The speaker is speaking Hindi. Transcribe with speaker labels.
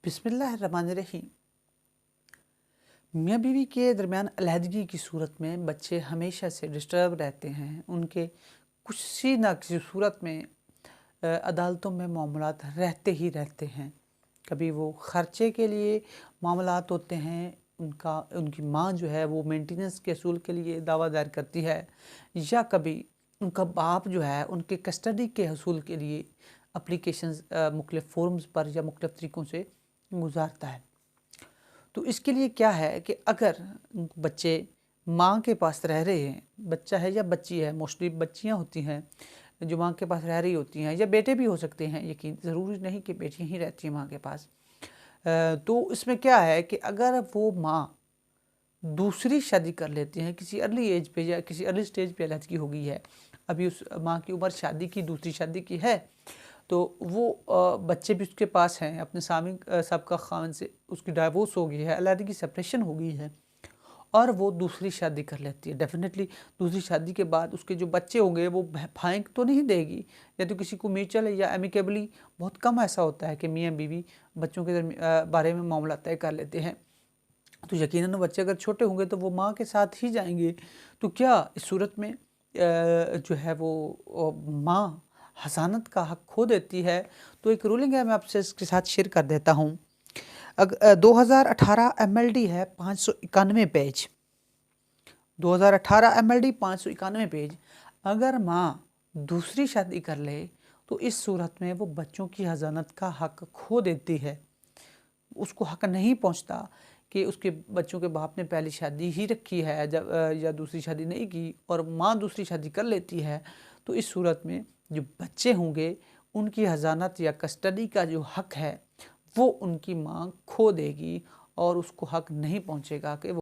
Speaker 1: बिस्मिल्लाहिर्रहमानिर्रहीम। मियाँ बीवी के दरमियान अलहदगी की सूरत में बच्चे हमेशा से डिस्टर्ब रहते हैं। उनके किसी ना किसी सूरत में अदालतों में मामलात रहते ही रहते हैं। कभी वो ख़र्चे के लिए मामलात होते हैं, उनकी माँ जो है वो मेंटेनेंस के असूल के लिए दावा दायर करती है, या कभी उनका बाप जो है उनके कस्टडी के हसूल के लिए अप्लीकेशंस मुख्तलिफ़ फ़ोरम्स पर या मुख्तलिफ़ तरीक़ों से गुजारता है। तो इसके लिए क्या है कि अगर बच्चे माँ के पास रह रहे हैं, बच्चा है या बच्ची है, मोस्टली बच्चियाँ होती हैं जो माँ के पास रह रही होती हैं, या बेटे भी हो सकते हैं, यकीन ज़रूरी नहीं कि बेटियाँ ही रहती हैं माँ के पास। तो इसमें क्या है कि अगर वो माँ दूसरी शादी कर लेती हैं किसी अर्ली एज पे या किसी अर्ली स्टेज पे अलहदगी हो गई है, अभी उस माँ की उम्र शादी की, दूसरी शादी की है, तो वो बच्चे भी उसके पास हैं, अपने साबिक़ ख़ाविंद से उसकी डाइवोर्स हो गई है, अलहदगी सेपरेशन हो गई है, और वो दूसरी शादी कर लेती है। डेफ़िनेटली दूसरी शादी के बाद उसके जो बच्चे होंगे वो फेंक तो नहीं देगी, या तो किसी को म्यूचुअल या एमिकेबली, बहुत कम ऐसा होता है कि मियाँ बीवी बच्चों के बारे में मामला तय कर लेते हैं। तो यकीनन बच्चे अगर छोटे होंगे तो वो माँ के साथ ही जाएंगे। तो क्या इस सूरत में जो है वो माँ हसानत का हक खो देती है? तो एक रूलिंग है, मैं आपसे इसके साथ शेयर कर देता हूँ। 2018 एमएलडी है 591 पेज, 2018 एमएलडी 591 पेज। अगर माँ दूसरी शादी कर ले तो इस सूरत में वो बच्चों की हसानत का हक खो देती है। उसको हक नहीं पहुंचता कि उसके बच्चों के बाप ने पहली शादी ही रखी है जब या दूसरी शादी नहीं की, और माँ दूसरी शादी कर लेती है, तो इस सूरत में जो बच्चे होंगे उनकी हसानत या कस्टडी का जो हक है वो उनकी माँ खो देगी, और उसको हक नहीं पहुंचेगा कि वो